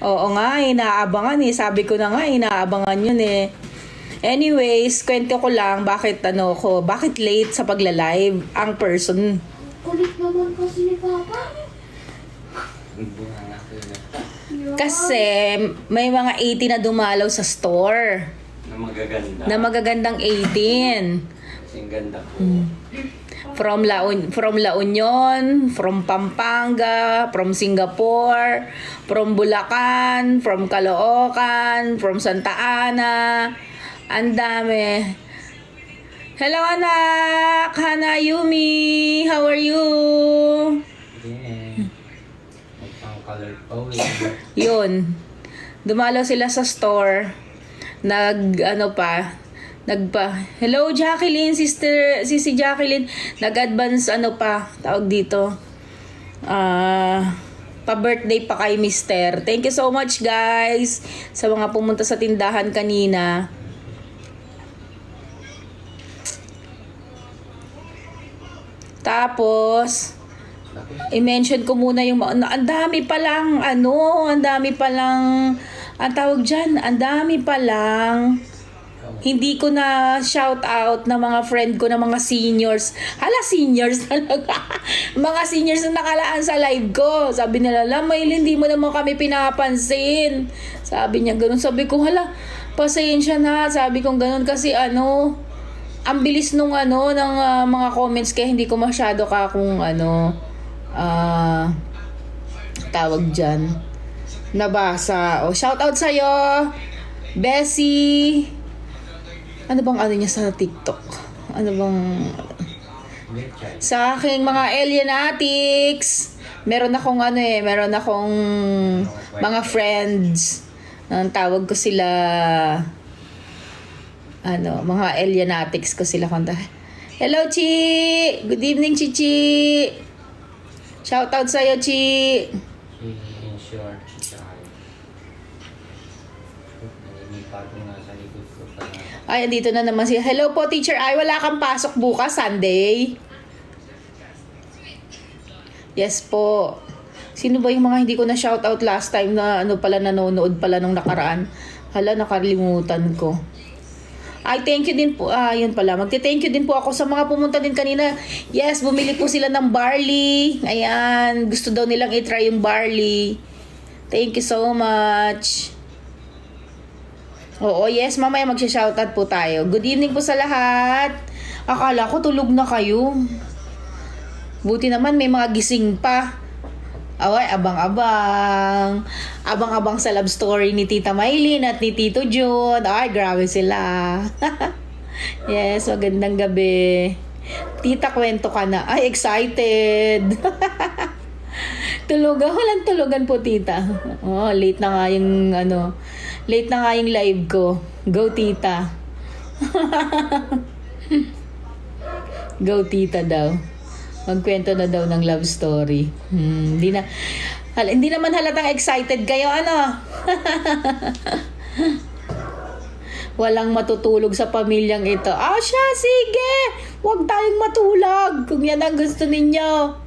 Oo nga, inaabangan eh. Sabi ko na nga, inaabangan yun eh. Anyways, kwento ko lang bakit bakit late sa pagla-live ang person. Kulit naman kasi ni Papa. Kasi may mga 18 na dumalaw sa store. Na magaganda. Na magagandang 18. Kasing ganda po. From La Union, from Pampanga, from Singapore, from Bulacan, from Caloocan, from Santa Ana. Ang dami. Hello anak! Hana Yumi! How are you? Yeah. Magpang-color po. Yun. Dumalaw sila sa store. Hello Jacqueline, si Jacqueline, nag-advance tawag dito. Pa-birthday pa kay Mister. Thank you so much guys sa mga pumunta sa tindahan kanina. Tapos i-mention ko muna yung ang dami pa lang ang tawag dyan, ang dami pa lang hindi ko na shout out na mga friend ko na mga seniors. Hala, seniors talaga. Mga seniors na nakalaan sa live ko. Sabi nila, Mayl, hindi mo naman kami pinapansin. Sabi niya ganun. Sabi ko, hala, pasensya na. Sabi ko ganun kasi ang bilis ng mga comments kaya hindi ko masyado tawag dyan. Nabasa. Shout out sa'yo, Bessie. Ano bang niya sa TikTok? Sa aking mga alienatics, meron akong mga friends. Ang tawag ko sila mga alienatics ko sila kanta. Hello Chi! Good evening Chichi! Shout out sa'yo Chi! Sure. Naninipa ko nga sa likod ko pa. Ay, andito na naman siya. Hello po, teacher. Ay, wala kang pasok bukas, Sunday. Yes po. Sino ba yung mga hindi ko na shoutout last time na nanonood pala nung nakaraan? Hala, nakalimutan ko. Ay, thank you din po. Yun pala. Magte-thank you din po ako sa mga pumunta din kanina. Yes, bumili po sila ng barley. Ayan, gusto daw nilang i-try yung barley. Thank you so much. Oo, yes, mamaya magsha-shoutout po tayo. Good evening po sa lahat. Akala ko tulog na kayo. Buti naman may mga gising pa. Away, abang-abang. Abang-abang sa love story ni Tita Maylin at ni Tito Jun. Ay, grabe sila. Yes, magandang gabi. Tita, kwento ka na. Ay, excited. Walang tulugan po, Tita. Late na nga yung late na nga yung live ko. Go, Tita. Go, Tita daw. Magkwento na daw ng love story. Hindi naman halatang excited kayo, Walang matutulog sa pamilyang ito. Siya, sige! Huwag tayong matulog kung yan ang gusto ninyo.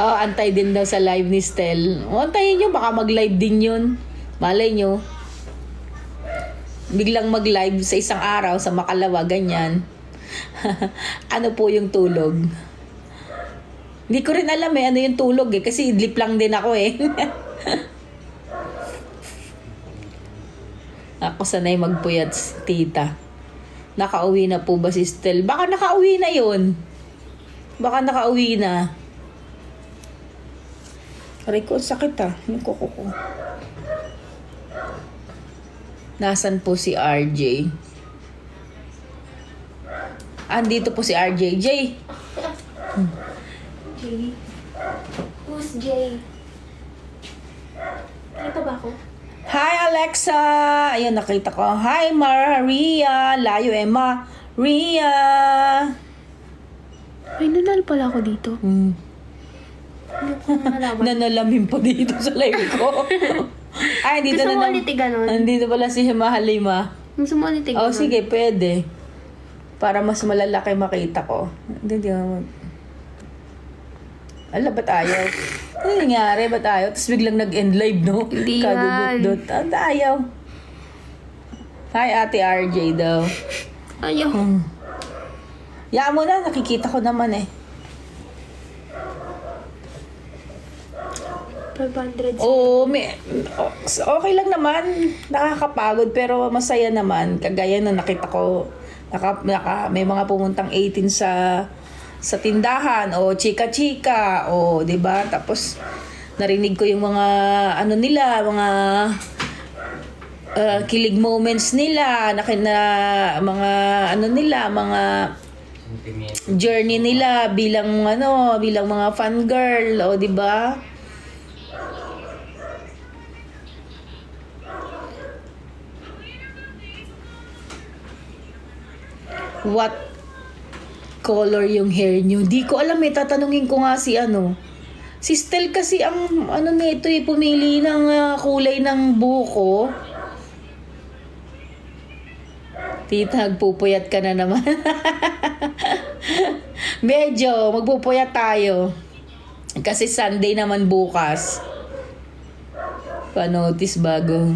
Antay din daw sa live ni Stel. Antayin nyo, baka mag-live din yun. Malay nyo. Biglang mag-live sa isang araw, sa makalawa, ganyan. Ano po yung tulog? Hindi ko rin alam ano yung tulog kasi idlip lang din ako Ako sanay magpuyat, Tita. Nakauwi na po ba si Stel? Baka nakauwi na yun. Baka nakauwi na. Aray ko, sakit yung kuko ko. Nasaan po si RJ? Andito po si RJ. Jay. Jay? Who's Jay? Nakita ba ako? Hi, Alexa! Ayun, nakita ko. Hi, Maria! Layo, Maria! Ay, nanalo pala ako dito. Hindi ko nalaman. Nanalamin pa dito sa live ko. Ay, dito Gusto na mo ulit ganon? Andito pala si Mahalima. Gusto mo ulit ganon? Sige, pwede. Para mas malalaki makita ko. Hindi. Ala, ba't ayaw? Ano nangyari? Ba't ayaw? Tapos biglang nag-end live, no? Hindi Kadudot-dot. Ba't ayaw? Hi, Ate RJ daw. Ayaw. Yaan mo na, nakikita ko naman eh. 500. Oo, okay lang naman. Nakakapagod pero masaya naman. Kagaya na nakita ko, may mga pumuntang 18 sa tindahan o chika-chika o 'di ba? Tapos narinig ko yung mga ano nila, mga kilig moments nila, mga ano nila, mga Sentimiento. journey nila bilang mga fangirl o 'di ba? What color yung hair nyo? Di ko alam eh. Tatanungin ko nga si Si Stel kasi ang nito eh. Pumili ng kulay ng buko. Tita, magpupuyat ka na naman. Medyo, magpupuyat tayo. Kasi Sunday naman bukas. Pa-notice bago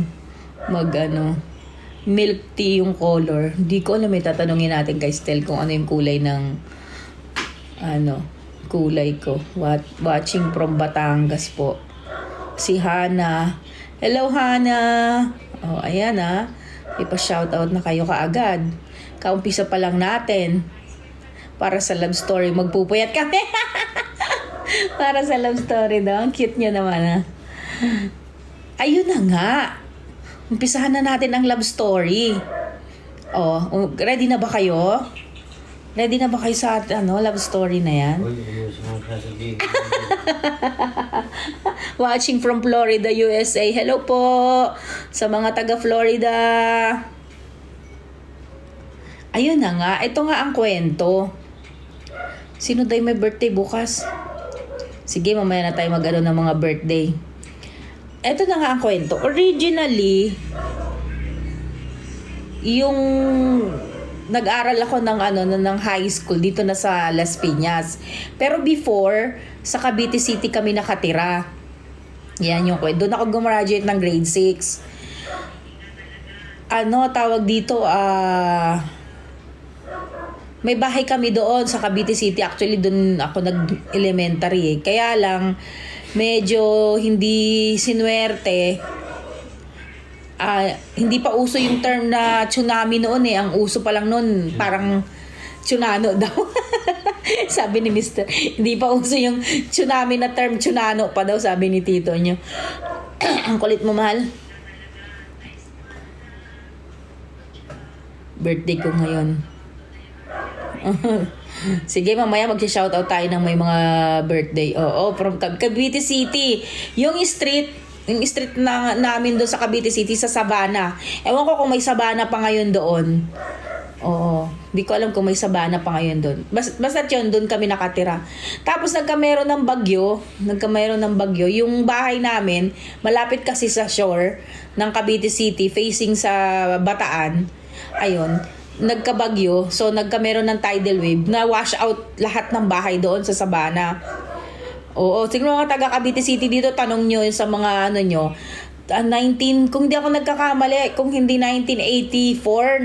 milk tea yung color. Hindi ko alam, tatanungin natin kay Stel kung ano yung kulay ng kulay ko. Watching from Batangas po. Si Hana. Hello, Hana. Oh, ayan ipa-shoutout na kayo kaagad. Kaumpisa pa lang natin. Para sa love story, magpupuyat kami. Para sa love story daw. Ang cute niya naman Ayun na nga. Umpisahan na natin ang love story. Ready na ba kayo? Ready na ba kayo sa love story na yan? Uy, ayusin mo sasabihin. Watching from Florida, USA. Hello po sa mga taga Florida. Ayun na nga. Ito nga ang kwento. Sino daw may birthday bukas? Sige, mamaya na tayo ng mga birthday. Ito na nga ang kwento. Originally, yung nag-aral ako ng high school dito na sa Las Piñas. Pero before, sa Cavite City kami nakatira. Yan yung kwento. Doon ako gumraduate ng grade 6. Tawag dito, may bahay kami doon sa Cavite City. Actually, doon ako nag-elementary eh. Kaya lang, medyo hindi sinuwerte. Hindi pa uso yung term na tsunami noon eh. Ang uso pa lang noon, parang tsunano daw. Sabi ni Mr. Hindi pa uso yung tsunami na term, tsunano pa daw, sabi ni tito nyo. Ang kulit mo, mahal. Birthday ko ngayon. Sige, mamaya mag-shoutout tayo ng may mga birthday. From Cavite City. Yung street na namin doon sa Cavite City, sa Sabana. Ewan ko kung may Sabana pa ngayon doon. Hindi ko alam kung may Sabana pa ngayon doon. Basta yun, doon kami nakatira. Tapos nagkameron ng bagyo. Yung bahay namin, malapit kasi sa shore ng Cavite City, facing sa Bataan. Ayun. Nagkabagyo, so nagkameron ng tidal wave na wash out lahat ng bahay doon sa Sabana. Siguro mga taga Cavite City dito, tanong nyo sa mga kung hindi ako nagkakamali, kung hindi 1984,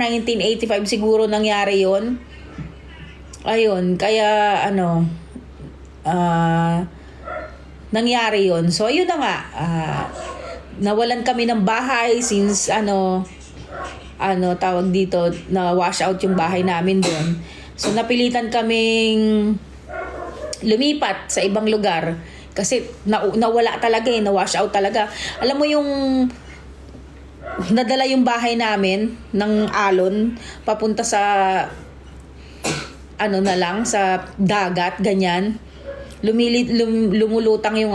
1985 siguro nangyari yon. Ayun, kaya nangyari yon. So ayun na nga, nawalan kami ng bahay since tawag dito, na wash out yung bahay namin doon. So napilitan kaming lumipat sa ibang lugar kasi nawala talaga na wash out talaga. Alam mo yung nadala yung bahay namin ng alon papunta sa sa dagat, ganyan. Lumulutang yung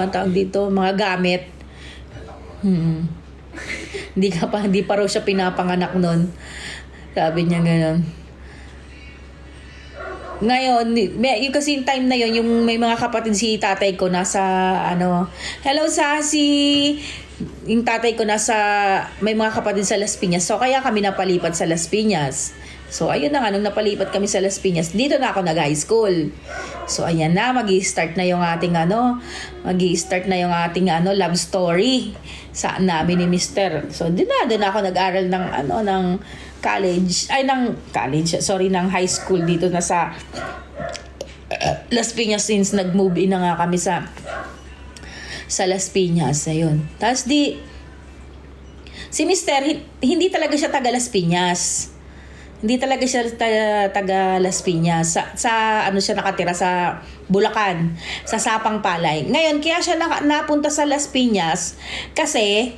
tawag dito, mga gamit. Hindi pa raw siya pinapanganak nun. Sabi niya gano'n. Ngayon, yung kasi yung time na yon, yung may mga kapatid si tatay ko nasa hello Sassy! Yung tatay ko may mga kapatid sa Las Piñas. So kaya kami napalipat sa Las Piñas. So ayun na nga, nung napalipat kami sa Las Piñas, dito na ako nag-high school. So ayan na, magi-start na yung ating love story sa namin ni Mister. So doon ako nag-aral ng ng high school dito na sa Las Piñas, since nag-move in na nga kami sa Las Piñas. Ayun. Tapos si Mister, hindi talaga siya taga Las Piñas. Hindi talaga siya taga Las Piñas. Sa siya nakatira sa Bulacan, sa Sapang Palay. Ngayon, kaya siya napunta sa Las Piñas kasi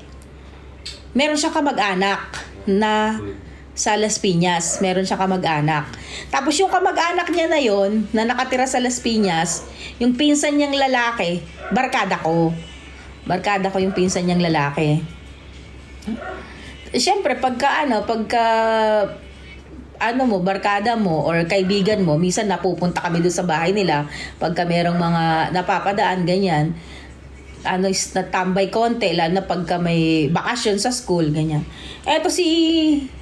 meron siyang kamag-anak na sa Las Piñas. Meron siyang kamag-anak. Tapos yung kamag-anak niya na yon na nakatira sa Las Piñas, yung pinsan niyang lalaki, barkada ko. Barkada ko yung pinsan niyang lalaki. Siyempre, pagka barkada mo or kaibigan mo, minsan napupunta kami doon sa bahay nila pagka merong mga napapadaan, ganyan. Natambay konti, lalo na pagka may bakasyon sa school, ganyan. Eto si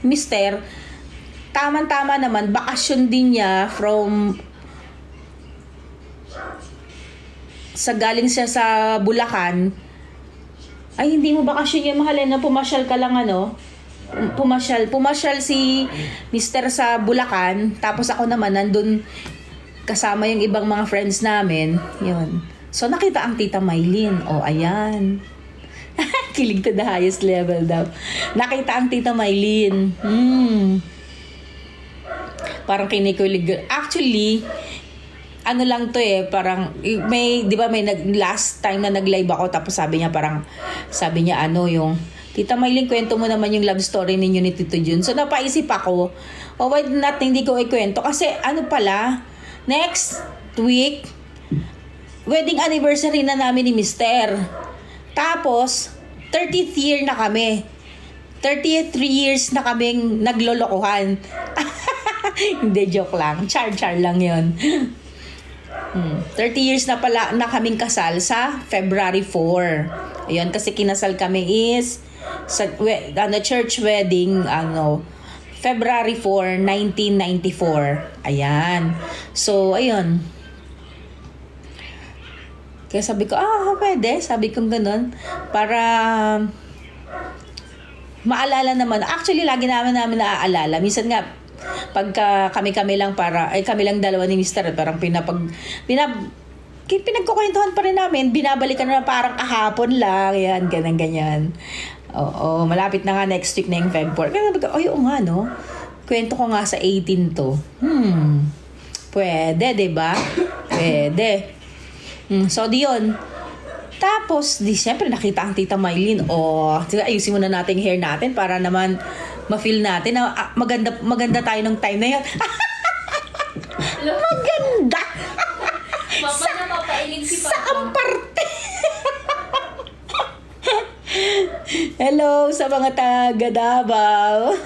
Mister, tama-tama naman, bakasyon din niya galing siya sa Bulacan. Ay, hindi mo bakasyon yan, mahal, na pumasyal ka lang, Pumasyal si Mister sa Bulacan, tapos ako naman nandun kasama yung ibang mga friends namin. Yun. So nakita ang Tita Maylin. Oh, ayan. Kilig to the highest level daw. Nakita ang Tita Maylin. Parang kinikulig. Actually, lang to parang last time na nag-live ako, tapos sabi niya yung Tita Maylin, kwento mo naman yung love story ninyo ni Tito Jun. So, napaisip ako, why not hindi ko ikwento? Kasi, next week, wedding anniversary na namin ni Mister. Tapos, 30th year na kami. 33 years na kaming naglolokohan. Hindi, joke lang. Char lang yun. 30 years na pala na kaming kasal sa February 4. Ayun, kasi kinasal kami is sa church wedding February 4, 1994. Ayan. So, ayun. Kaya sabi ko, pwede. Sabi ko ganun. Para maalala naman. Actually, lagi namin naaalala. Minsan nga, pagka kami lang kami lang dalawa ni Mister, parang pinagkukwentuhan pa rin namin, binabalikan na parang kahapon lang, yan, ganyan. Oo, malapit na nga next week na yung Feb 4. Kaya sabi ko, oo nga, kwento ko nga sa 18 to. Pwede, diba? Pwede. So, di yun. Tapos, siyempre nakita ang Tita Maylin. Ayusin muna natin yung hair natin para naman ma-feel natin na maganda tayo ng time na yun. Maganda! Papailing si Papa. Saan parte? Hello sa mga taga Davao.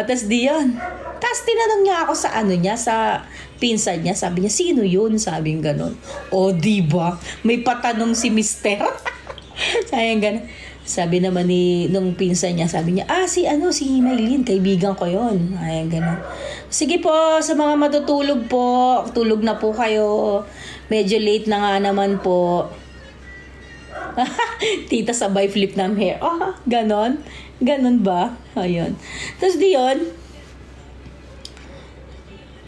Tas diyon. Tas tinanong niya ako sa sa pinsan niya. Sabi niya, sino yun? Sabi niya ganon. Diba? May patanong si Mister. Sayang ganon. Sabi naman nung pinsan niya, sabi niya, si Maylin, kaibigan ko yun. Ayan, gano'n. Sige po, sa mga matutulog po, tulog na po kayo. Medyo late na nga naman po. Tita, sabay flip ng hair. Gano'n? Gano'n ba? Ayun. Tapos diyon,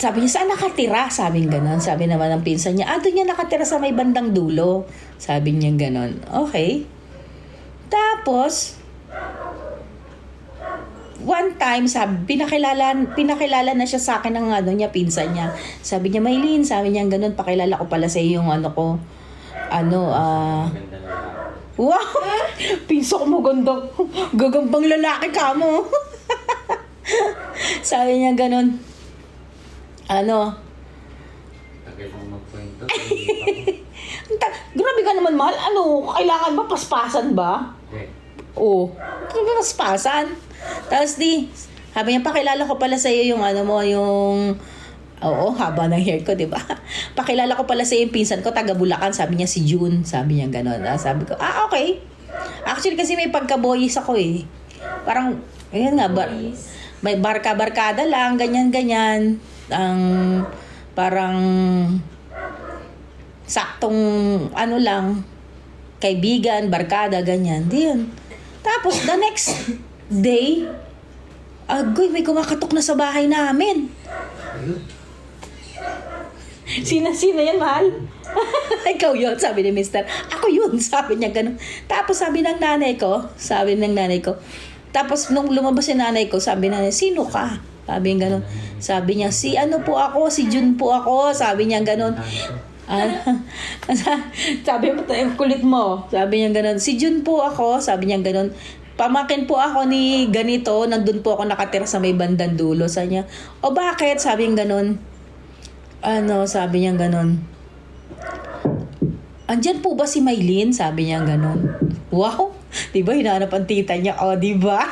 sabi niya, saan nakatira? Sabi niya gano'n. Sabi naman ng pinsan niya, doon niya nakatira sa may bandang dulo. Sabi niya gano'n. Okay. Tapos, one time, pinakilala na siya sa akin ng pinsan niya. Sabi niya, Maylin, sabi niya ganun, pakilala ko pala sa iyo yung wow! Pinsa ko maganda. Gagambang lalaki ka mo. Sabi niya ganun, Tagal mo magkwento. grabe ka naman, mahal. Kailangan ba? Paspasan ba? Oo. Paspasan. Tapos sabi niya, pakilala ko pala sa iyo yung haba ng hair ko, di ba? Pakilala ko pala sa iyo yung pinsan ko, taga Bulacan. Sabi niya, si June. Sabi niya gano'n. Sabi ko, okay. Actually, kasi may pagka-boys ako eh. Parang, ayun nga, may barka-barkada lang, ganyan-ganyan. parang saktong ano lang, kaibigan, barkada, ganyan. Di yun. Tapos, the next day, agoy, may kumakatok na sa bahay namin. Ayun. Sino yan, mahal? Ikaw yun, sabi ni Mister. Ako yun, sabi niya ganun. Tapos sabi ng nanay ko, tapos nung lumabas yung nanay ko, sabi na, sino ka? Sabi niya ganun. Sabi niya, si ano po ako, si Jun po ako. Sabi niya ganun. Sabi mo, kulit mo. Sabi niya ganun. Si Jun po ako. Sabi niya ganun. Pamakin po ako ni ganito. Nandun po ako nakatira sa may bandang dulo. Sabi niya, o bakit? Sabi niya ganun. Sabi niya ganun. Andyan po ba si Maylin? Sabi niya ganun. Wow! Diba hinahanap ang tita niya? O, diba?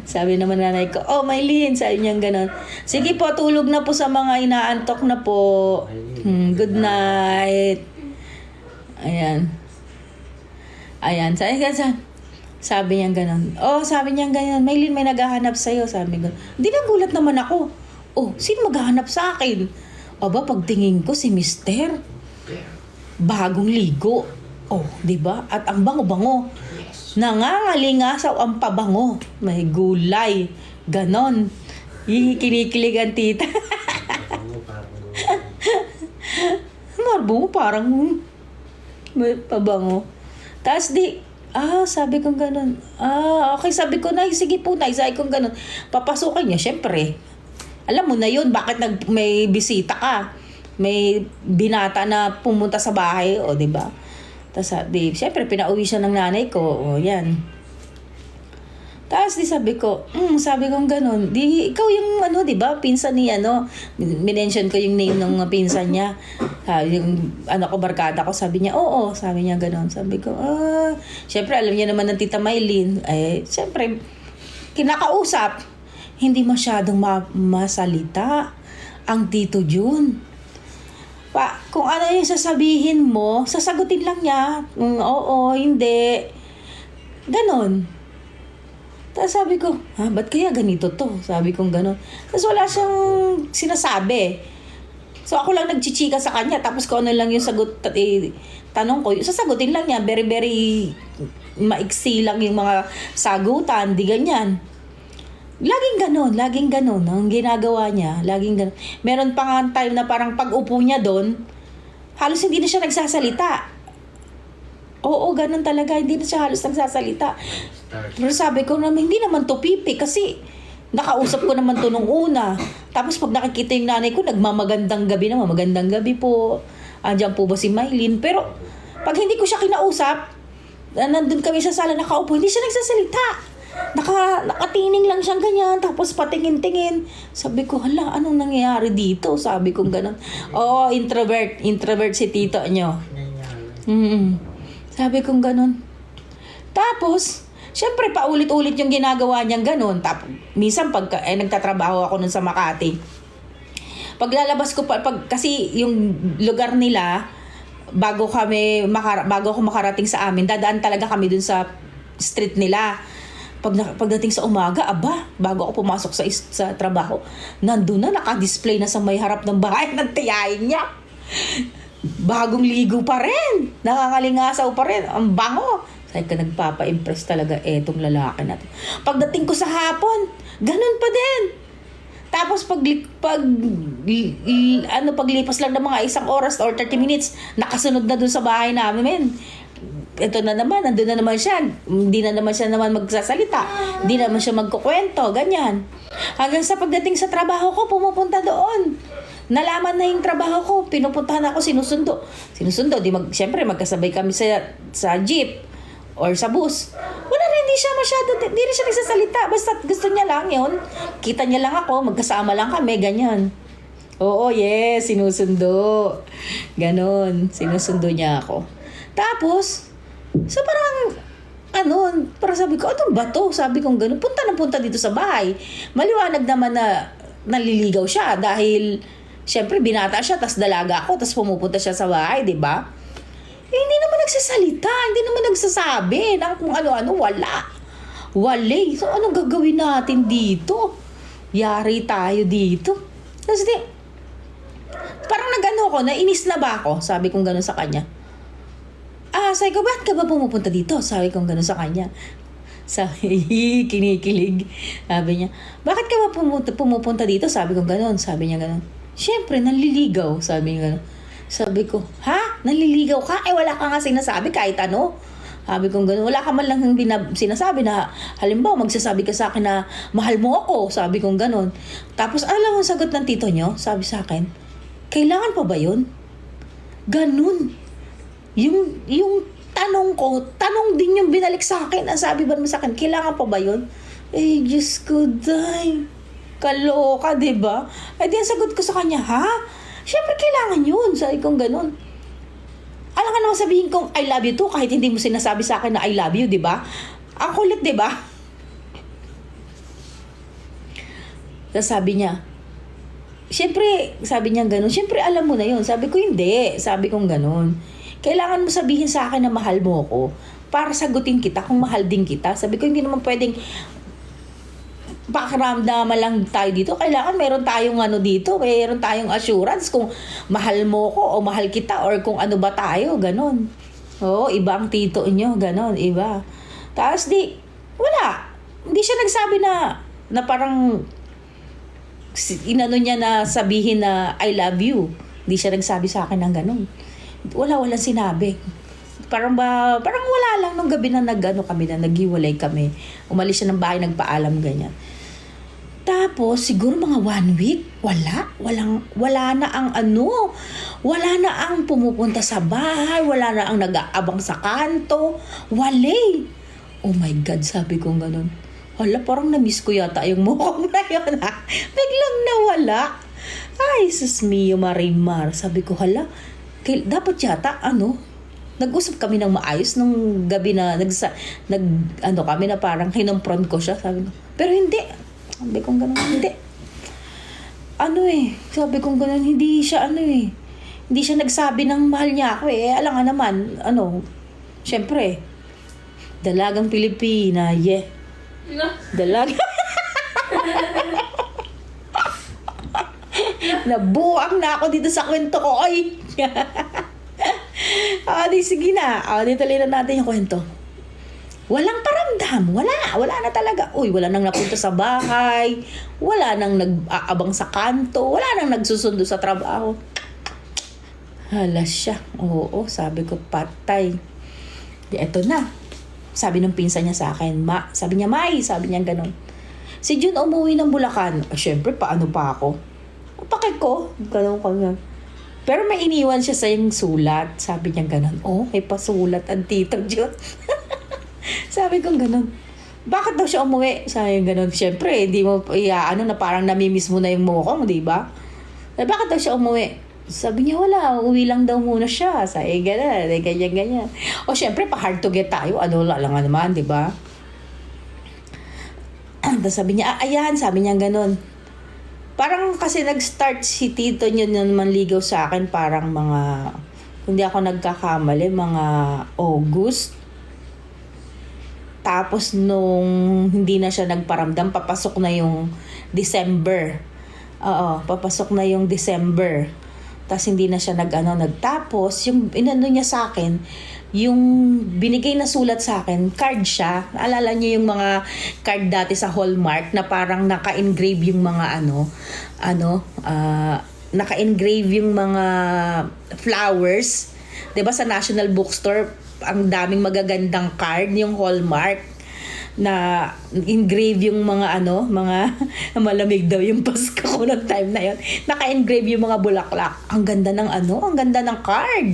Sabi naman nanay ko, oh Maylin, sabi niya gano'n. Sige po, tulog na po sa mga inaantok na po. Good night. Ayan. Sabi niya gano'n. Oh, sabi niya gano'n, Maylin, may naghahanap sa'yo. Sabi ko, hindi, nagulat naman ako. Oh, sino maghahanap sa akin? Aba, pagtingin ko si Mister. Bagong ligo. Oh, diba? At ang bango-bango. Nangangalingasaw ang pabango. May gulay. Ganon. Kinikilig ang tita. Marbo, parang may pabango. Tapos sabi kong ganon. Okay, sabi ko, Nay, sige po, Nay, sabi kong ganon. Papasukin niya, syempre. Alam mo na yun, bakit may bisita ka? May binata na pumunta sa bahay, o diba? Tapos syempre, pinauwi siya ng nanay ko. O, yan. Tapos sabi ko gano'n. Ikaw yung diba, pinsan ni minention ko yung name ng pinsan niya. Yung barkada ko, sabi niya, oo. Sabi niya gano'n. Sabi ko, syempre, alam niya naman ng Tita Maylin. Syempre, kinakausap. Hindi masyadong masalita ang Tito Jun. Kung ano yung sasabihin mo, sasagutin lang niya. Oo, hindi. Ganon. Tapos sabi ko, ba't kaya ganito to? Sabi kong ganon. Tapos wala siyang sinasabi. So ako lang nagchichika sa kanya. Tapos kung ano lang yung tanong ko, sasagutin lang niya. Very, very maiksi lang yung mga sagutan. Di ganyan. Laging ganon. Ang ginagawa niya, laging ganon. Meron pa nga time na parang pag-upo niya doon, halos hindi na siya nagsasalita. Oo, ganon talaga. Hindi na siya halos nagsasalita. Pero sabi ko naman, hindi naman to pipi kasi nakausap ko naman to nung una. Tapos pag nakikita yung nanay ko, nagmamagandang gabi naman. Magandang gabi po. Andiyan po ba si Maylin? Pero pag hindi ko siya kinausap, nandun kami sa sala nakaupo, hindi siya nagsasalita. Nakatining lang siyang ganyan, tapos patingin-tingin. Sabi ko, hala, anong nangyayari dito? Sabi ko gano'n. Oo, introvert si tito nyo. Sabi ko gano'n. Tapos, syempre, paulit-ulit yung ginagawa niyang gano'n. Minsan, nagtatrabaho ako nun sa Makati. Paglalabas ko kasi yung lugar nila, bago ako makarating sa amin, dadaan talaga kami dun sa street nila. Pagdating sa umaga, bago ako pumasok sa trabaho, nandun na, naka-display na sa may harap ng bahay ng tiyahin niya. Bagong ligo pa rin. Nakakalingasaw pa rin. Ang bango. Sabi ko, nagpapa-impress talaga etong lalaki natin. Pagdating ko sa hapon, ganun pa din. Tapos paglipas lang ng mga 1 oras or 30 minutes, nakasunod na dun sa bahay namin. Ito na naman, nandun na naman siya. Hindi na naman siya magsasalita. Hindi naman siya magkukwento, ganyan. Hanggang sa pagdating sa trabaho ko, pumupunta doon. Nalaman na yung trabaho ko, pinupuntahan ako, sinusundo. Siyempre magkasabay kami sa jeep or sa bus. Wala rin, hindi rin siya nagsasalita. Basta gusto niya lang yun. Kita niya lang ako, magkasama lang kami, ganyan. Oo, yes, sinusundo. Ganon, sinusundo niya ako. Tapos, so parang sabi ko, ano ba to? Sabi kong gano'n, punta dito sa bahay. Maliwanag naman na naliligaw siya dahil syempre binata siya, tas dalaga ako, tas pumupunta siya sa bahay, di ba? Hindi naman nagsasalita, hindi naman nagsasabi ng kung ano-ano, wala. So anong gagawin natin dito? Yari tayo dito. Tapos di, parang nag-ano ako, nainis na ba ako? Sabi kong gano'n sa kanya. Sabi ko, bakit ka ba pumupunta dito? Sabi kong gano'n sa kanya. Sabi, kinikilig. Sabi niya, bakit ka ba pumupunta dito? Sabi kong gano'n. Sabi niya gano'n. Siyempre, nanliligaw. Sabi niya gano'n. Sabi ko, ha? Nanliligaw ka? Wala ka nga sinasabi kahit ano. Sabi kong gano'n. Wala ka man lang sinasabi na, halimbawa, magsasabi ka sa akin na, mahal mo ako. Sabi kong gano'n. Tapos, alam mo, sagot ng tito niyo, sabi sa akin, kailangan pa ba yun? Ganun. Yung tanong ko, tanong din yung binalik sa akin. Ang sabi ba naman sa akin, kailangan pa ba yun? Diyos ko, day. Kaloka, diba? Di ang sagot ko sa kanya, ha? Siyempre, kailangan yun. Sabi kong ganun. Alam ka naman sabihin kong, I love you too, kahit hindi mo sinasabi sa akin na I love you, diba? Ang kulit, diba? Tapos sabi niya, siyempre, sabi niya ganun, siyempre alam mo na yun. Sabi ko, hindi. Sabi kong ganun. Kailangan mo sabihin sa akin na mahal mo ako para sagutin kita kung mahal din kita. Sabi ko, hindi naman pwedeng pakiramdaman lang tayo dito. Kailangan meron tayong ano dito, meron tayong assurance kung mahal mo ko o mahal kita or kung ano ba tayo, ganun. Oo, iba ang tito nyo, ganun, iba. Tapos wala. Hindi siya nagsabi na parang inano niya na sabihin na I love you. Hindi siya nagsabi sa akin ng ganun. Walang sinabi. Parang wala lang nung gabi na naghiwalay kami. Umalis siya ng bahay, nagpaalam, ganyan. Tapos, siguro mga 1 week, wala na ang wala na ang pumupunta sa bahay, wala na ang nag-aabang sa kanto, wale. Oh my God, sabi ko ganun. Hala, parang na-miss ko yata yung mukhang na yun, ha? Biglang nawala. Ay, sus mio, Marimar. Sabi ko, hala, dapat yata, nag-usap kami ng maayos nung gabi na kami na parang kinumpron ko siya. Sabi ko, pero hindi. Sabi kong ganun, hindi. Sabi kong ganun, hindi siya hindi siya nagsabi ng mahal niya ako alam nga naman, syempre, dalagang Pilipina, dalaga. Nabuang na ako dito sa kwento ko, oy. Sige na. Di tuloy na natin yung kwento. Walang paramdam. Wala na talaga. Wala nang napunta sa bahay. Wala nang nag-aabang sa kanto. Wala nang nagsusundo sa trabaho. Hala siya. Oo, sabi ko, patay. Eto na. Sabi ng pinsan niya sa akin, sabi niya, May, sabi niya ganun. Si Jun umuwi ng Bulacan. Siyempre, paano pa ako? Pakit ko. Ganun. Pero may iniwan siya sa yung sulat. Sabi niya ganun. May pasulat ang tito Jun. Sabi ko ganun. Bakit daw siya umuwi? Sabi niya ganun. Siyempre, hindi mo, na parang namimiss mo na yung mukong, di ba? Bakit daw siya umuwi? Sabi niya, wala. Uwi lang daw muna siya. Sabi ganun. Ganyan. Siyempre, pa-hard to get tayo. Lang naman, di ba? Tapos sabi niya, ayan. Sabi niya ganun. Parang kasi nag-start si tito niya naman ligaw sa akin parang mga, hindi ako nagkakamali, mga August. Tapos nung hindi na siya nagparamdam, papasok na yung December. Papasok na yung December. Tapos hindi na siya nagtapos. Yung inano niya sa akin, yung binigay na sulat sa akin, card siya. Naalala niyo yung mga card dati sa Hallmark na parang naka-engrave yung mga naka-engrave yung mga flowers. 'Di ba sa National Bookstore, ang daming magagandang card yung Hallmark na engrave yung mga mga malamig daw yung Pasko ko ng time na yon. Naka-engrave yung mga bulaklak. Ang ganda ng card.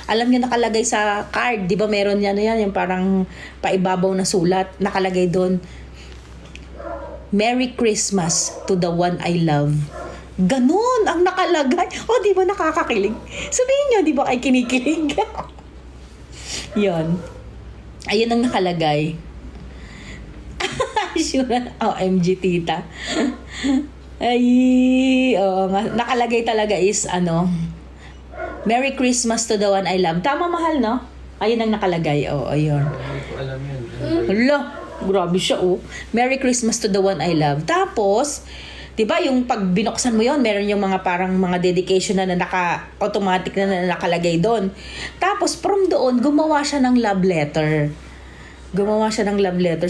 Alam niyo nakalagay sa card, 'di ba meron yan yung parang paibabaw na sulat, nakalagay doon, Merry Christmas to the one I love. Ganun ang nakalagay. Di ba nakakakilig? Sabihin niyo, 'di ba ay kinikilig? 'Yon. Ayun ang nakalagay. Sure, OMG tita. Nakalagay talaga is Merry Christmas to the one I love. Tama, mahal, no? Ayun ang nakalagay. Ayun. Hindi ko alam yun. Hala, grabe siya, Merry Christmas to the one I love. Tapos, 'Di ba yung pag binuksan mo yon, meron yung mga parang mga dedication na naka-automatic na nakalagay doon. Tapos from doon, gumawa siya ng love letter.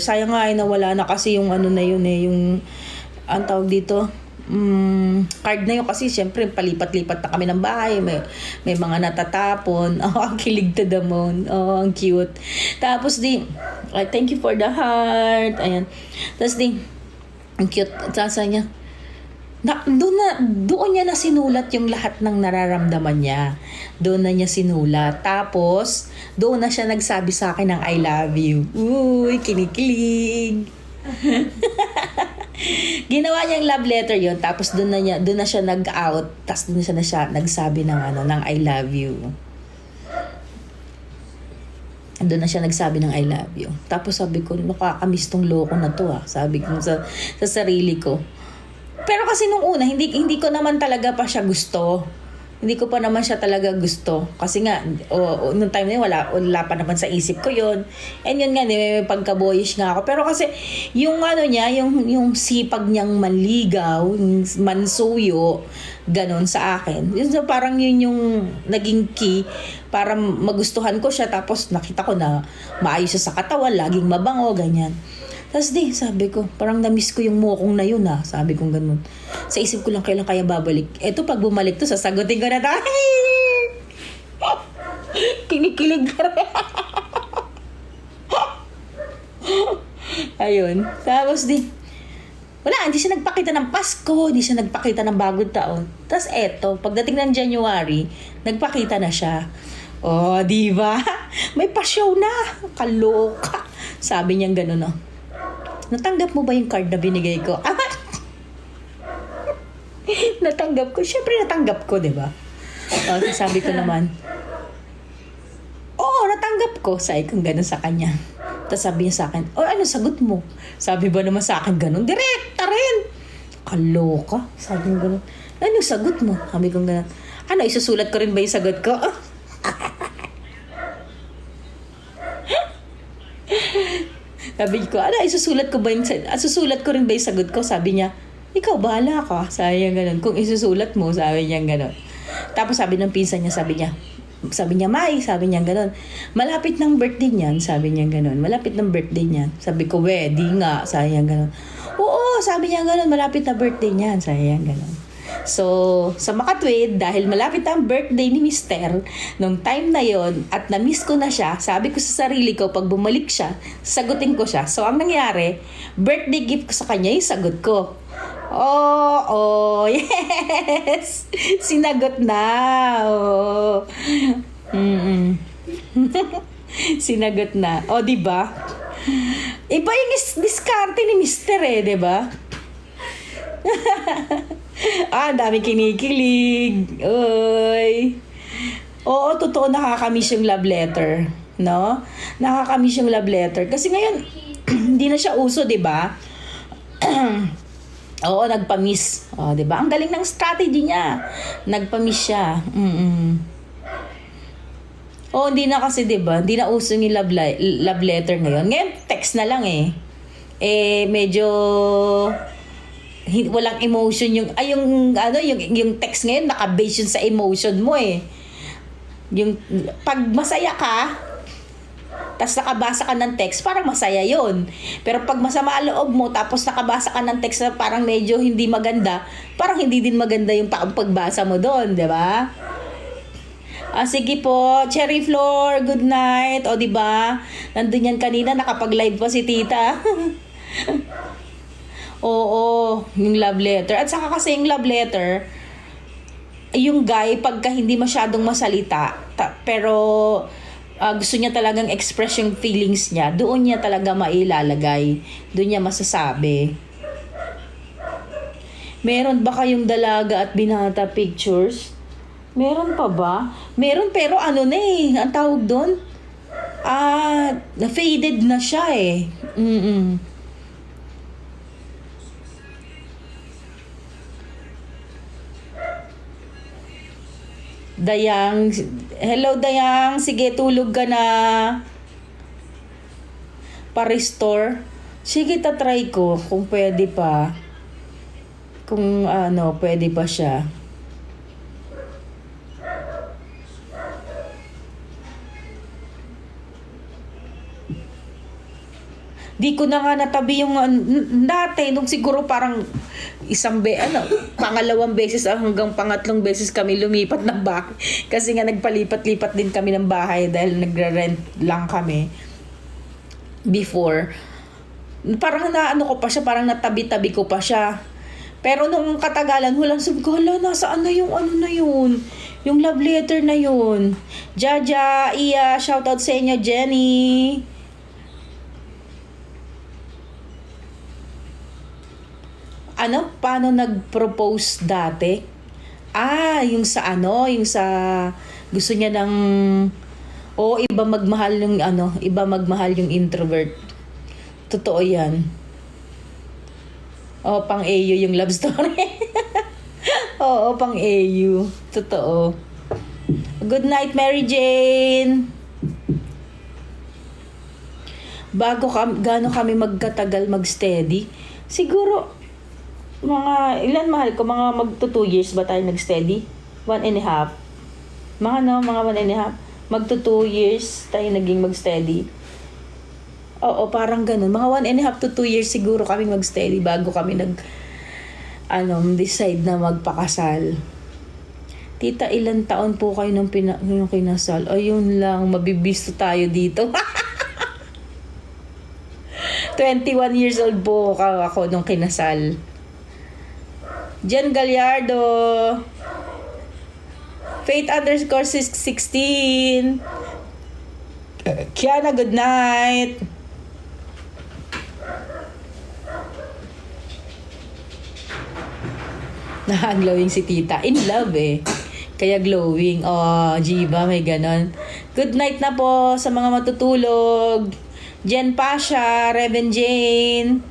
Sayang nga ay nawala na kasi yung ano na yun eh, yung ang tawag dito, card na yun kasi syempre palipat-lipat na kami ng bahay, may mga natatapon. Ang kilig to the moon. Ang cute. Tapos thank you for the heart. Ayan. Tapos ang cute. Tasa niya. Doon niya na sinulat yung lahat ng nararamdaman niya. Doon na niya sinulat. Tapos, doon na siya nagsabi sa akin ng I love you. Uy, kinikilig. Ginawa niya yung love letter yon, tapos doon na siya nag-out, tapos doon na siya nagsabi ng I love you. Doon na siya nagsabi ng I love you. Tapos sabi ko, nakakamiss tong loko na to sabi ko sa sarili ko. Pero kasi nung una, hindi ko naman talaga pa siya gusto. Hindi ko pa naman siya talaga gusto. Kasi nga, nung time na yun, wala pa naman sa isip ko yun. And yun nga, may pagka-boyish nga ako. Pero kasi, yung niya, yung sipag niyang manligaw, yung mansuyo, ganon sa akin. Yun, so parang yun yung naging key para magustuhan ko siya. Tapos nakita ko na maayos siya sa katawan, laging mabango, ganyan. Tapos sabi ko, parang na-miss ko yung mukong na yun sabi ko ganun. Sa isip ko lang, kailan kaya babalik. Eto, pag bumalik to, sasagutin ko na tayo. Kinikilig ka rin. Ayun. Tapos wala, hindi siya nagpakita ng Pasko, hindi siya nagpakita ng bagong taon. Tapos eto, pagdating ng January, nagpakita na siya. Oh, di ba? May pa-show na. Kaloka. Sabi niya gano'n natanggap mo ba yung card na binigay ko? Natanggap ko. Siyempre natanggap ko, di ba? Sabi ko naman, oo, natanggap ko. Sabi ko gano'n sa kanya. Tapos sabi niya sa akin, ano sagot mo? Sabi ba naman sa akin gano'n? Direkta rin. Kaloka. Sabi niya gano'n. Ano sagot mo? Sabi ko gano'n. Ano, isusulat ko rin ba yung sagot ko? Sabi ko, isusulat ko rin ba yung sagot ko? Sabi niya, ikaw bahala ka. Sabi niya gano'n. Kung isusulat mo, sabi niya gano'n. Tapos sabi ng pinsan niya, sabi niya, Mai, sabi niya gano'n. Malapit ng birthday niyan, sabi niya gano'n. Malapit ng birthday niyan. Sabi ko, di nga, sabi niya gano'n. Oo, sabi niya gano'n, malapit na birthday niyan, sabi niya gano'n. So, sa makatwid, dahil malapit ang birthday ni Mister, nung time na yon at na-miss ko na siya, sabi ko sa sarili ko, pag bumalik siya, sagutin ko siya. So, ang nangyari, birthday gift ko sa kanya yung sagot ko. Yes! Sinagot na. Sinagot na. Diba? Iba yung diskarte ni Mister diba? Dami kinikilig. Uy. Oo, totoo, nakakamiss yung love letter. No? Nakakamiss yung love letter. Kasi ngayon, hindi na siya uso, diba? Oo, nagpa-miss. Diba? Ang galing ng strategy niya. Nagpa-miss siya. Hindi na kasi, diba? Hindi na uso yung love letter ngayon. Ngayon, text na lang medyo walang emotion yung text ngayon naka-base yun sa emotion mo Yung pag masaya ka, tapos nakabasa ka ng text, parang masaya yun. Pero pag masama ang loob mo, tapos nakabasa ka ng text na parang medyo hindi maganda, parang hindi din maganda yung pagbasa mo doon, di ba? Sige po, Cherry Floor, good night. Di ba? Nandun yan kanina, nakapag-live pa si tita. Oo, yung love letter. At saka kasi yung love letter, yung guy, pagka hindi masyadong masalita, pero gusto niya talagang express yung feelings niya, doon niya talaga mailalagay. Doon niya masasabi. Meron ba kayong dalaga at binata pictures? Meron pa ba? Meron, pero ang tawag doon? Na-faded na siya Dayang, hello Dayang, sige tulog ka na. Pa-restore. Sige, tatry ko kung pwede pa. Kung ano, pwede ba siya. Di ko na nga natabi yung dati, nung siguro parang pangalawang beses hanggang pangatlong beses kami lumipat ng bahay. Kasi nga nagpalipat-lipat din kami ng bahay dahil nagre-rent lang kami before. Parang naano ko pa siya, parang natabi-tabi ko pa siya. Pero nung katagalan, hulang sabi ko, hala, nasaan na yung ano na yun? Yung love letter na yun. Jaja, Iya, shoutout sa inyo, Jenny. Ano? Paano nag-propose dati? Yung sa gusto niya ng iba magmahal yung introvert. Totoo 'yan. Pang AU yung love story. Oo, pang AU. Totoo. Good night, Mary Jane. Gaano kami magkatagal mag-steady? Siguro mga magto 2 years ba tayo nag-steady? 1.5. Mga 1.5. Magto 2 years tayo naging mag-steady. Oo, parang ganun. Mga 1.5 to 2 years siguro kami mag-steady bago kami decide na magpakasal. Tita, ilang taon po kayo nung kinasal? Yun lang, mabibisto tayo dito. 21 years old po ako nung kinasal. Jen Gallardo. Faith_16. Kiana, good night. Glowing si tita. In love Kaya glowing. Jiba, may ganon. Good night na po sa mga matutulog. Jen Pasha, Reven Jane.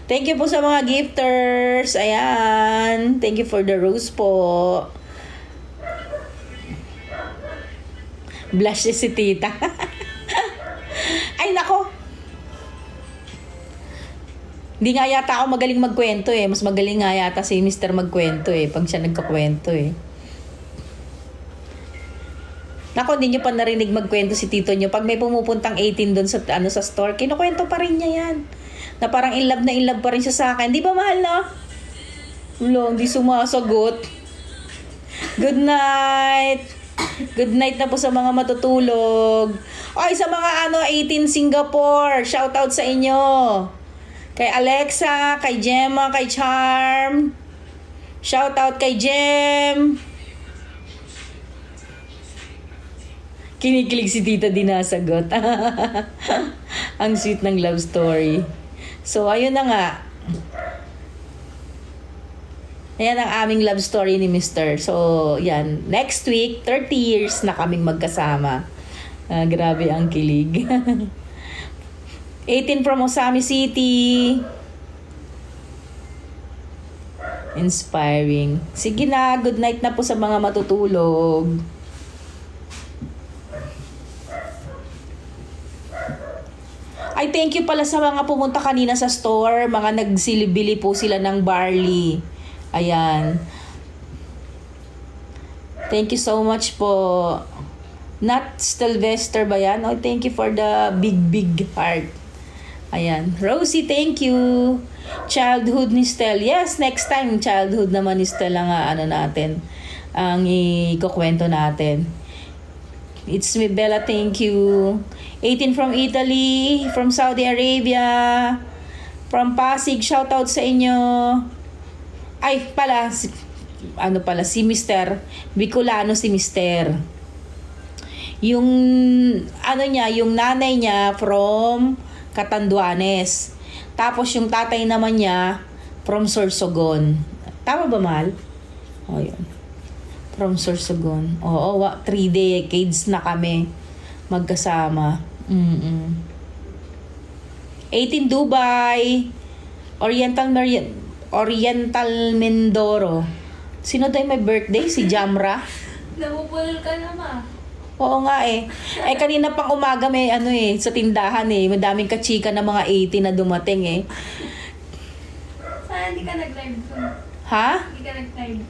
Thank you po sa mga gifters. Ayan. Thank you for the rose po. Blush si tita. Ay, nako. Hindi nga yata ako magaling magkwento Mas magaling nga yata si Mr. magkwento pag siya nagkakwento Nako, hindi nyo pa narinig magkwento si tito nyo. Pag may pumupuntang 18 doon sa store, kinukwento pa rin niya yan. Na parang in love pa rin siya sa akin. Di ba, mahal na? Wala, hindi sumasagot. Good night. Good night na po sa mga matutulog. Sa mga 18 Singapore, shout out sa inyo. Kay Alexa, kay Gemma, kay Charm. Shout out kay Gem. Kinikilig si tita, di nasagot. Ang sweet ng love story. So, ayun na nga. Ayan ang aming love story ni Mr. So, yan. Next week, 30 years na kaming magkasama. Grabe ang kilig. 18 from Osami City. Inspiring. Sige na, good night na po sa mga matutulog. Ay, thank you pala sa mga pumunta kanina sa store. Mga nagsilibili po sila ng barley. Ayan. Thank you so much po. Nat Sylvester ba yan? Thank you for the big heart. Ayan. Rosie, thank you. Childhood ni Stel. Yes, next time, childhood naman ni Stel ang natin. Ang ikukwento natin. It's me, Bella, thank you. 18 from Italy, from Saudi Arabia, from Pasig, shoutout sa inyo. Ay, si Mr. Bicolano si Mr. Yung, yung nanay niya from Catanduanes. Tapos yung tatay naman niya from Sorsogon. Tama ba, mahal? Yun. From Sorsogon. 3 decades na kami magkasama. 18 Dubai. Oriental Mindoro. Sino tayo may birthday? Si Jamra? Nabubulol ka na, ma. Oo nga kanina pang umaga may sa tindahan madaming kachika na mga 80 na dumating Saan hindi ka nag-live dun? Ha? Hindi ka nag-live.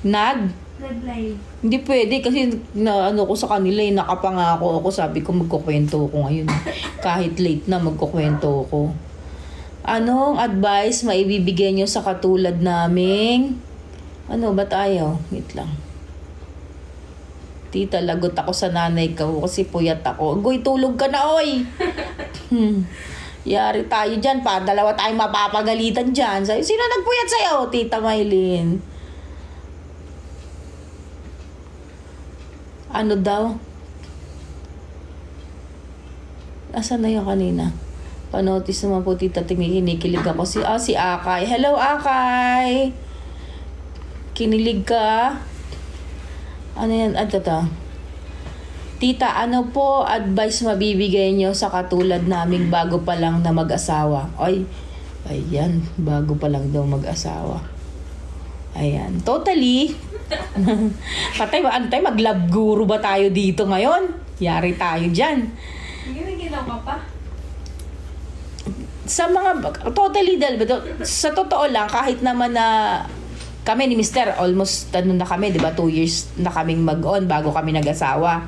Nag-live. Hindi pwede kasi na ano ko sa kanila nakapangako ako, sabi ko magkukwento ako ngayon. Kahit late na magkukwento ako. Anong advice maibibigay nyo sa katulad naming ano ba tayo? Wait lang. Tita, lagot ako sa nanay ko kasi puyat ako. Goy, tulog ka na, oy! Yari tayo dyan, dalawa tayong mapapagalitan dyan. Sino nagpuyat sa'yo, Tita Maylin? Ano daw? Asan na yung kanina? Panotis naman po, Tita, kinikilig ako. Si Akay. Hello, Akay! Kinilig ka? Ano yan? Ito. Tita, ano po advice mabibigay nyo sa katulad naming bago pa lang na mag-asawa? Ay, ayan. Bago pa lang daw mag-asawa. Ayan. Totally. Antay, mag-love guru ba tayo dito ngayon? Yari tayo dyan. Hindi may ginawa pa. Sa mga, totally sa totoo lang, kahit naman na kami ni Mister, almost na kami, di ba? 2 years na kaming mag-on bago kami nag-asawa.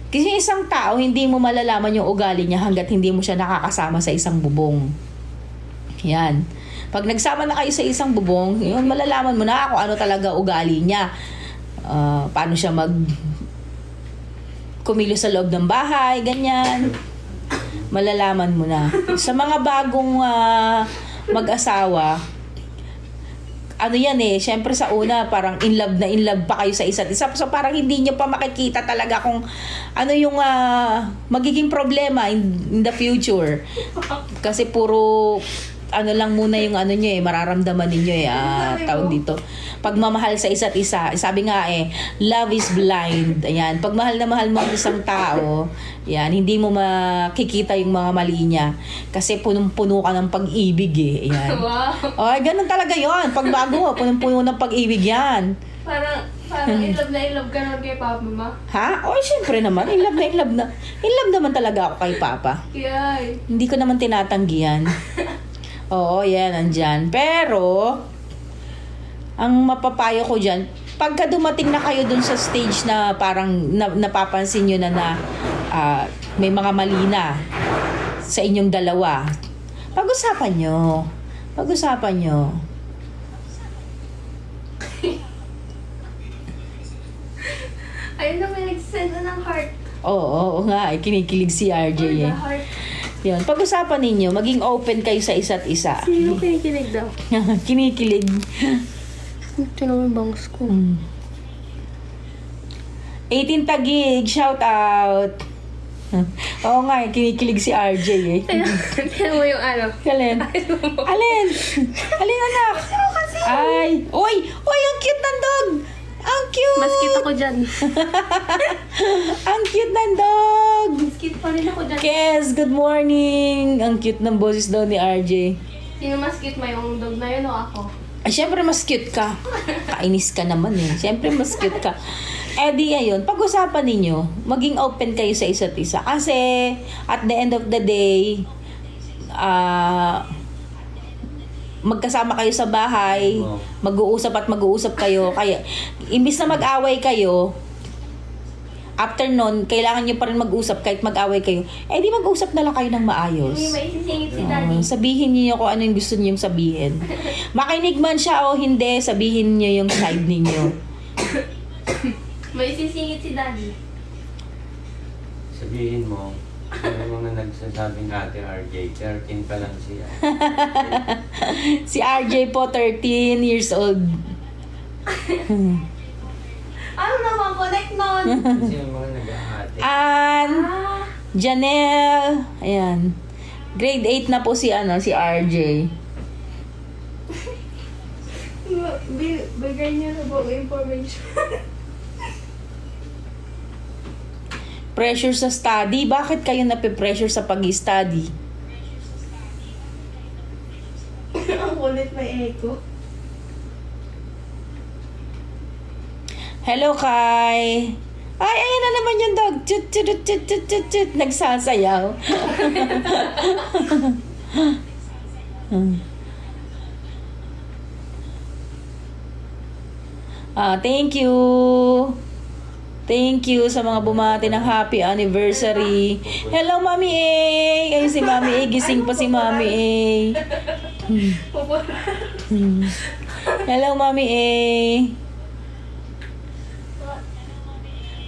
Kasi isang tao, hindi mo malalaman yung ugali niya hanggat hindi mo siya nakakasama sa isang bubong. Yan. Pag nagsama na kayo sa isang bubong, yun, malalaman mo na kung ano talaga ugali niya. Paano siya kumilos sa loob ng bahay, ganyan. Malalaman mo na. Sa mga bagong mag-asawa, ano yan syempre sa una parang in love pa kayo sa isa't isa. So parang hindi nyo pa makikita talaga kung ano yung magiging problema in the future. Kasi puro ano lang muna yung ano nyo mararamdaman ninyo tawag dito. Pagmamahal sa isa't isa. Sabi nga love is blind. Ayan. Pag mahal na mahal mo ang isang tao, yan, hindi mo makikita yung mga mali niya. Kasi punong-puno ka ng pag-ibig Ayan. Wow. Ay, ganun talaga yon. Pag bago, punong-puno ng pag-ibig yan. Parang in love ka naman kay Papa, ma. Ha? O, syempre naman. In love na. In love naman talaga ako kay Papa. Kiyay. Hindi ko naman tinatanggihan. Oo, yan, nandyan. Pero, ang mapapayo ko dyan, pagka dumating na kayo dun sa stage na parang napapansin nyo na may mga mali na sa inyong dalawa, pag-usapan nyo. Ayun na, may nagsisend na ng heart. Oo nga, kinikilig si RJ The heart. Yun, pag-usapan ninyo, maging open kayo sa isa't isa. Sino kinikilig daw? Kinikilig. Ito na yung bangs ko. 18 Tagig, shout out. Oo nga, kinikilig si RJ Tignan mo yung ano. Alin? Alin? Alin, anak? Ay! Uy! Uy, ang cute ng dog! Ang cute! Mas cute ako dyan. Ang cute ng dog! Mas cute pa rin ako dyan. Kes, good morning! Ang cute ng boses daw ni RJ. Sino mas cute, may yung dog na yun o ako? Ay, syempre mas cute ka. Kainis ka naman Syempre mas cute ka. Di ayun, pag-usapan ninyo, maging open kayo sa isa't isa. Kasi, at the end of the day, magkasama kayo sa bahay, mag-uusap kayo. Kaya, imbis na mag-away kayo, after nun, kailangan nyo pa rin mag-usap kahit mag-away kayo. Di mag-usap na lang kayo ng maayos. Hindi, may isisingit si Daddy. Sabihin niyo kung ano yung gusto niyo sabihin. Makinig man siya o hindi, sabihin niyo yung side ninyo. May isisingit si Daddy. Sabihin mo, yung mga nagsasabing Ate RJ, 13 pa lang siya. Si RJ po, 13 years old. Ano naman, connect nun? Kasi yung mga nag-aate. Ann, Janelle, ayan. Grade 8 na po si RJ. Bigay niyo na po information. Pressure sa study. Bakit kayo nape-pressure sa pag-study? Ang kulit, may echo. Hello, Kai. Ay, ayan na naman yung dog. Chut, chut, chut, chut, chut, chut. Nagsasayaw. Thank you. Thank you sa mga bumati ng happy anniversary. Hello, Mami A. Ay, si Mami A. Gising pa si Mami A. Hello, Mami A.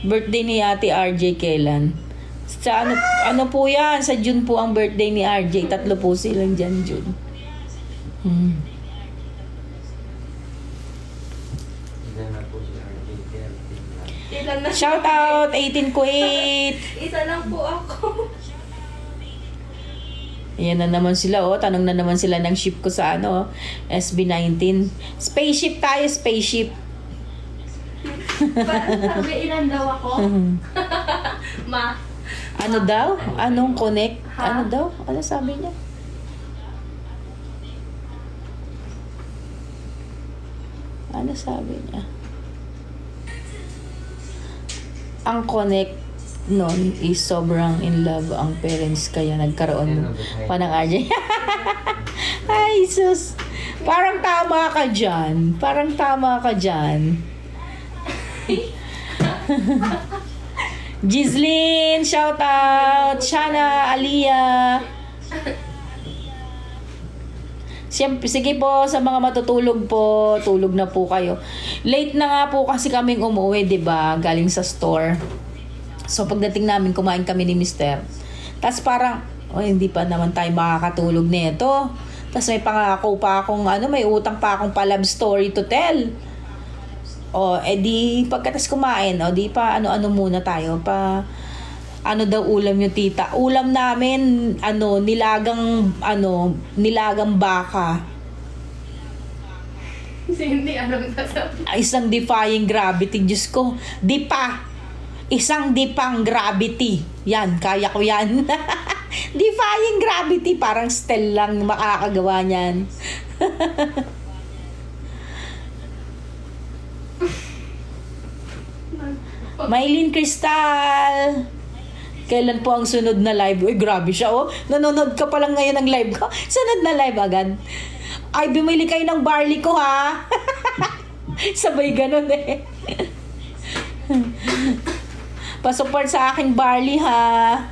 Birthday ni Ate RJ kailan? Sa ano po yan? Sa June po ang birthday ni RJ. 3 po silang dyan, June. Ilan na po si RJ Ter? Ilan na? Shout out 18 Kuwait. Isa lang po ako. Ayan na naman sila, oh. Tanong na naman sila ng ship ko sa ano, SB19. Spaceship tayo, spaceship. Sabi, ilan daw ako? Ma. Ano daw? Anong connect? Ha? Ano daw? Ano sabi niya? Ano sabi niya? Ang connect nun is sobrang in love ang parents kaya nagkaroon pa ng RJ. Ay, sus. Parang tama ka dyan. Parang tama ka dyan. Gislyn, shout out. Shana, Aliyah. Siyempre, sige po, sa mga matutulog po, tulog na po kayo. Late na nga po kasi kaming umuwi, 'di ba? Galing sa store. So pagdating namin, kumain kami ni Mister. Tapos parang, hindi pa naman tayo makakatulog nito. Tapos may pangako pa akong, may utang pa akong pa love story to tell. Di pagkatas kumain, di pa ano muna tayo, ano daw ulam yung tita. Ulam namin, nilagang baka. Hindi, anong sasabi? Isang defying gravity, Diyos ko. Isang dipang gravity. Yan, kaya ko yan. Defying gravity, parang Stel lang makakagawa niyan. Maylin Crystal. Kailan po ang sunod na live? Uy, grabe siya, oh. Nanonood ka pa lang ngayon ng live ko. Sunod na live agad. Ay, bumili kayo ng barley ko, ha? Sabay ganun, eh. Pasupport sa aking barley, ha?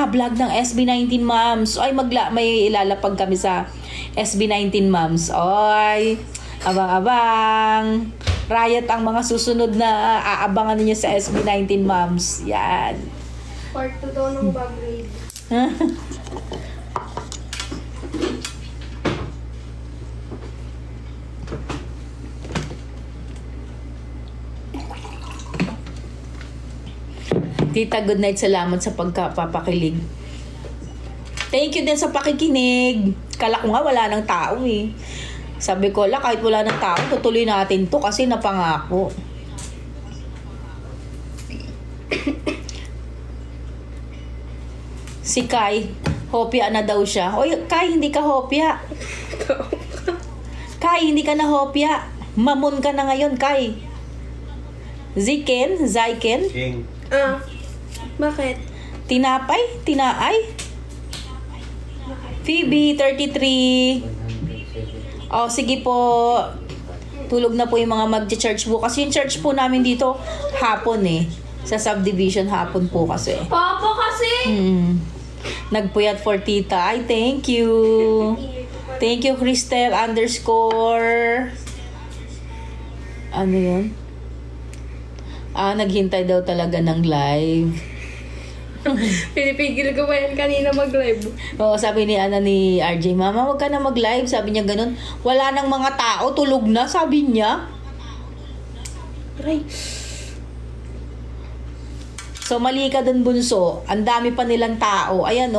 Vlog ng SB19 Moms. Ay, may ilalapag kami sa SB19 Moms. Oy, abang-abang. Riot ang mga susunod na aabangan niyo sa SB19 Moms. Yan. Part 2 daw ng bag raid. Tita, good night. Salamat sa pagpapakilig. Thank you din sa pakikinig. Kala ko nga wala ng tao, eh. Sabi ko, kahit wala ng tao, tutuloy natin to kasi napangako. Si Kai, hopya na daw siya. Oy, Kai, hindi ka hopya. Kai, hindi ka na hopya. Mamon ka na ngayon, Kai. Zaiken? King. Bakit? Tinapay? Tinaay? Phoebe, 33. Sige po. Tulog na po yung mga mag-church bukas. Yung church po namin dito, hapon eh. Sa subdivision, hapon po kasi. Papa kasi! Nagpuyat for tita. Ay, thank you. Thank you, Cristel _ Ano yun? Naghintay daw talaga ng live. Pinipigil ko pa yan kanina mag-live. Oo, sabi ni RJ, Mama, wag ka na mag-live. Sabi niya ganun. Wala nang mga tao, tulog na, sabi niya. Aray. So, mali ka dun, bunso. Ang dami pa nilang tao. Ayan,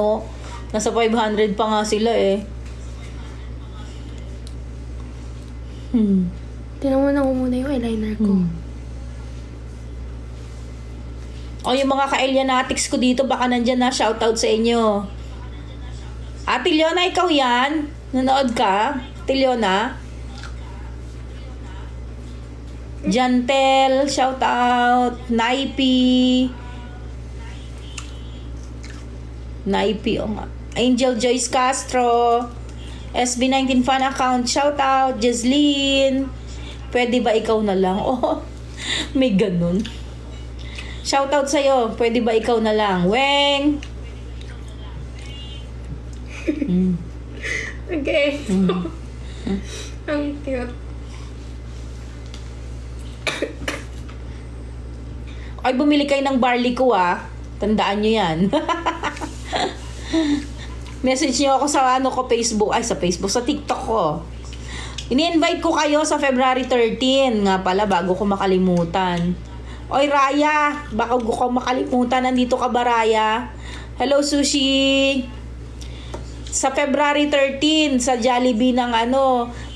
nasa 500 pa nga sila, eh. Tinamunan ko muna yung eyeliner ko. Yung mga ka-Elianatics ko dito, baka nandyan na, shoutout sa inyo. Ate Leona, ikaw yan? Nanood ka? Ate Leona? Jantel, shoutout. Naipi, nga. Angel Joyce Castro. SB19 fan account, shout out. Jesline, pwede ba ikaw na lang? Oh, may ganun. Shout out sa'yo, pwede ba ikaw na lang? Weng! Okay. Ang cute. Ay, bumili kayo ng barley ko Tandaan nyo yan. Message nyo ako sa Facebook. Ay, sa Facebook. Sa TikTok ko. Ini-invite ko kayo sa February 13. Nga pala, bago ko makalimutan. Oy, Raya. Bago ko makalimutan. Nandito ka ba, Raya? Hello, Sushi. Sa February 13, sa Jollibee ng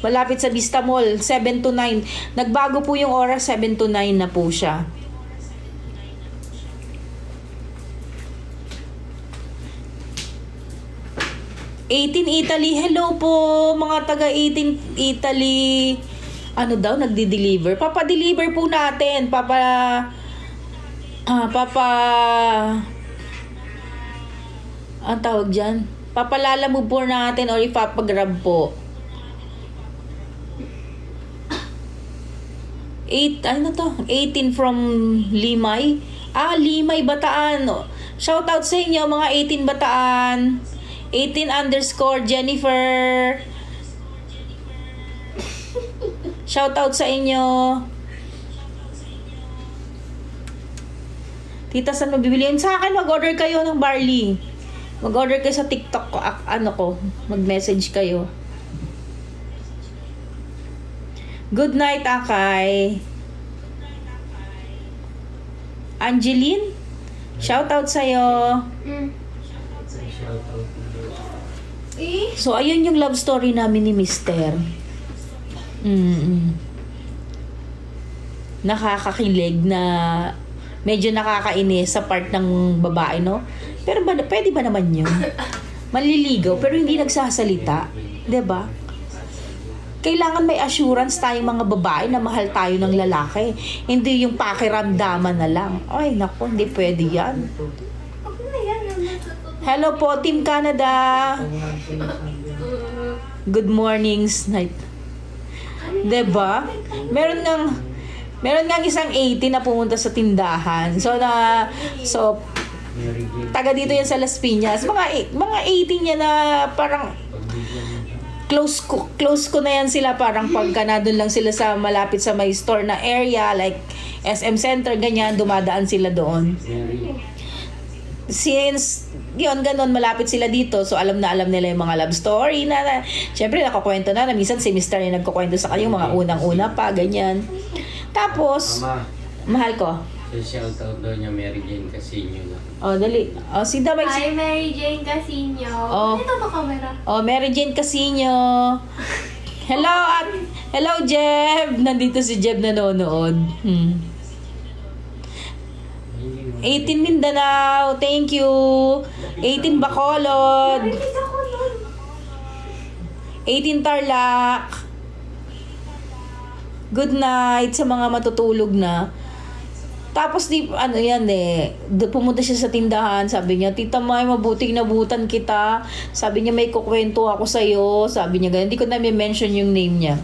malapit sa Vista Mall, 7 to 9. Nagbago po yung oras, 7 to 9 na po siya. Italy, hello po mga taga 18 Italy. Ano daw, nagdi-deliver? Papa-deliver po natin. Ang tawag dyan? Papalalamove po natin or ipapagrab po. 18 from Limay. Limay, Bataan. Shoutout sa inyo mga 18 Bataan. 18_ Jennifer. Shoutout sa inyo. Tita, saan mabibili yun? Sa akin, mag-order kayo ng barley. Mag-order kayo sa TikTok ko. Mag-message kayo. Good night, Akay. Angeline? Shoutout sa'yo. So, ayun yung love story namin ni Mister. Nakakakilig na medyo nakakainis sa part ng babae, no? Pero pwede ba naman yun? Manliligaw pero hindi nagsasalita. 'Di ba? Kailangan may assurance tayong mga babae na mahal tayo ng lalaki. Hindi yung pakiramdaman na lang. Ay, naku, hindi pwede yan. Hello po, Team Canada. Good mornings, night. 'Di ba? Meron ngang isang 80 na pumunta sa tindahan. So taga dito yan sa Las Piñas. Mga 80 niya na parang close ko na yan sila, parang pagka na doon lang sila sa malapit sa may store na area like SM Center, ganyan, dumadaan sila doon. Since yun, ganun, malapit sila dito, so alam nila yung mga love story na syempre nakakwento na minsan si Mr. yung nagkukwento sa kanyang mga unang-una pa, ganyan. Tapos, Mama, mahal ko. shoutout daw niya Mary Jane Casino lang. Dali. Si Damay. Hi, Mary Jane Casino. Oh. Ito ba camera? Mary Jane Casino. Hello, Jeb. Nandito si Jeb nanonood. 18 Mindanao, thank you. 18 Bacolod. 18 Tarlac. Good night sa mga matutulog na. Tapos pumunta siya sa tindahan, sabi niya, Tita May, mabuting nabutan kita. Sabi niya, may kukwento ako sa'yo. Sabi niya, ganun. Hindi ko na mention yung name niya.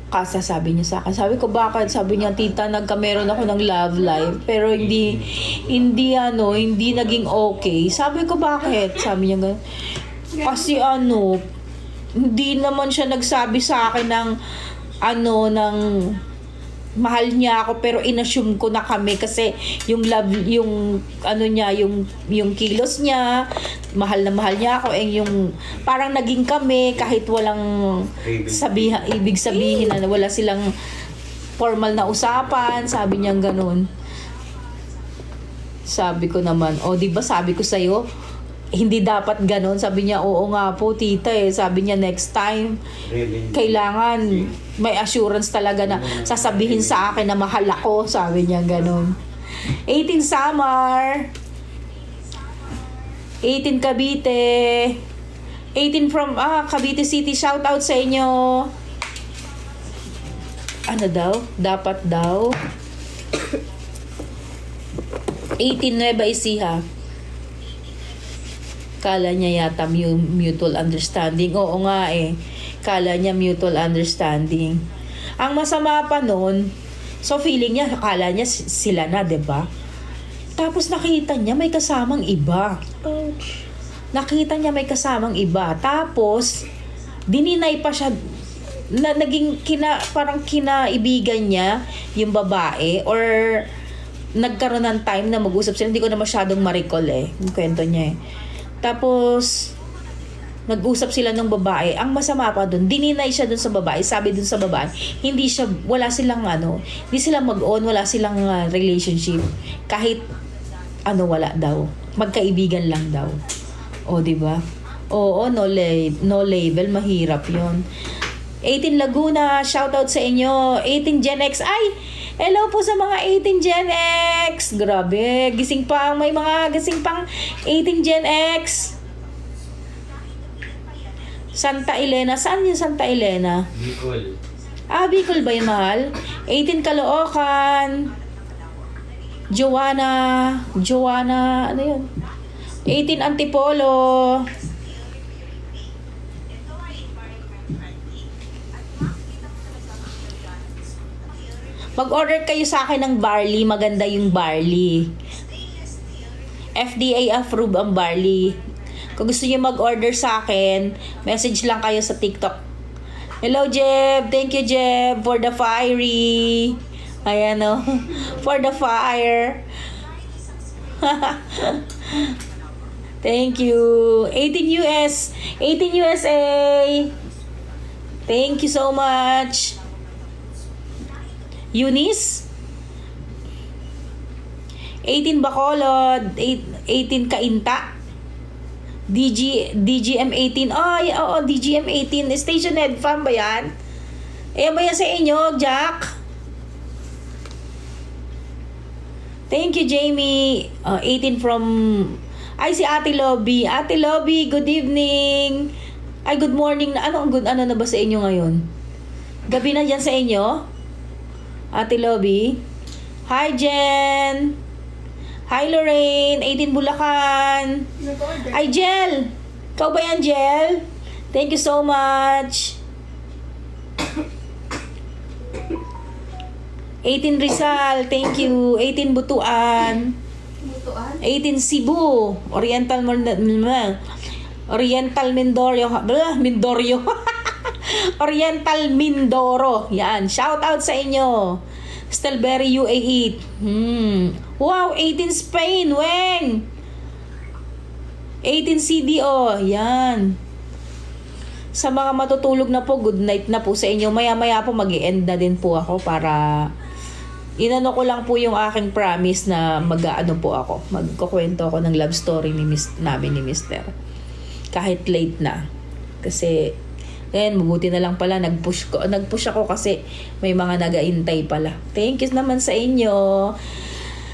Kasi sabi niya sa akin, sabi ko, bakit? Sabi niya, Tita, nagkameron ako ng love life, pero hindi naging okay. Sabi ko, bakit? Sabi niya, ganun. Kasi hindi naman siya nagsabi sa akin ng mahal niya ako, pero inassume ko na kami kasi yung love, yung kilos niya, mahal na mahal niya ako, yung parang naging kami kahit walang ibig sabihin na wala silang formal na usapan, sabi niya ganun. Sabi ko naman, di ba sabi ko sa'yo, hindi dapat ganun. Sabi niya, oo nga po, tita Sabi niya, next time, kailangan may assurance talaga na sasabihin sa akin na mahal ako. Sabi niya, ganun. 18 Samar. 18 Cavite. 18 from Cavite City. Shout out sa inyo. Ano daw? Dapat daw. 18 Nueva Ecija. Kala niya yata mutual understanding. Oo nga eh. Kala niya mutual understanding. Ang masama pa nun, so feeling niya, akala niya sila na, 'di ba? Tapos nakita niya may kasamang iba. Ouch. Nakita niya may kasamang iba. Tapos, dininay pa siya na naging parang kinaibigan niya yung babae or nagkaroon ng time na mag-usap sila. Hindi ko na masyadong ma-recall yung kwento niya Tapos, nag-usap sila ng babae. Ang masama pa dun, dininay siya dun sa babae. Sabi dun sa babae, hindi sila mag-on, wala silang relationship. Kahit wala daw. Magkaibigan lang daw. O, di ba? Oo, no label, mahirap 'yon. 18 Laguna, shoutout sa inyo. 18 Gen X. Ay, hello po sa mga 18 Gen X. Grabe, may mga gising pang 18 Gen X. Santa Elena. Saan yung Santa Elena? Bicol. Bicol ba yun, mahal? 18 Caloocan. Joanna, ano yun? 18 Antipolo. Mag-order kayo sa akin ng barley. Maganda yung barley. FDA approved ang barley. Kung gusto niyo mag-order sa akin, message lang kayo sa TikTok. Hello, Jeb. Thank you, Jeb, for the fiery. Ayan, for the fire. Thank you. 18 USA. Thank you so much. Eunice. 18 Bacolod. 18 Kainta. DGM 18. Oo, DGM 18. Station Head Fam ba yan? Ba yan sa inyo, Jack? Thank you, Jamie. 18 from... si Ate Lobby. Ate Lobby, good evening. Good morning na. Ano na ba sa inyo ngayon? Gabi na dyan sa inyo? Ate Lobby. Hi, Jen. Hi, Lorraine. 18 Bulacan. Ay, Jel. Ikaw ba yan, Jel? Thank you so much. 18 Rizal. Thank you. 18 Butuan. 18 Cebu. Oriental Mindoro. Oriental Mindoro. Yan. Shout out sa inyo. Stelberry UAE. Wow, 18 Spain. Weng. 18 CDO. Yan. Sa mga matutulog na po, good night na po sa inyo. Maya-maya po mag-i-end na din po ako para inano ko lang po yung aking promise na magkukwento ako ng love story namin ni Mr. Kahit late na. Kasi mabuti na lang pala nag-push ako kasi may mga nag-aintay pala. Thank you naman sa inyo.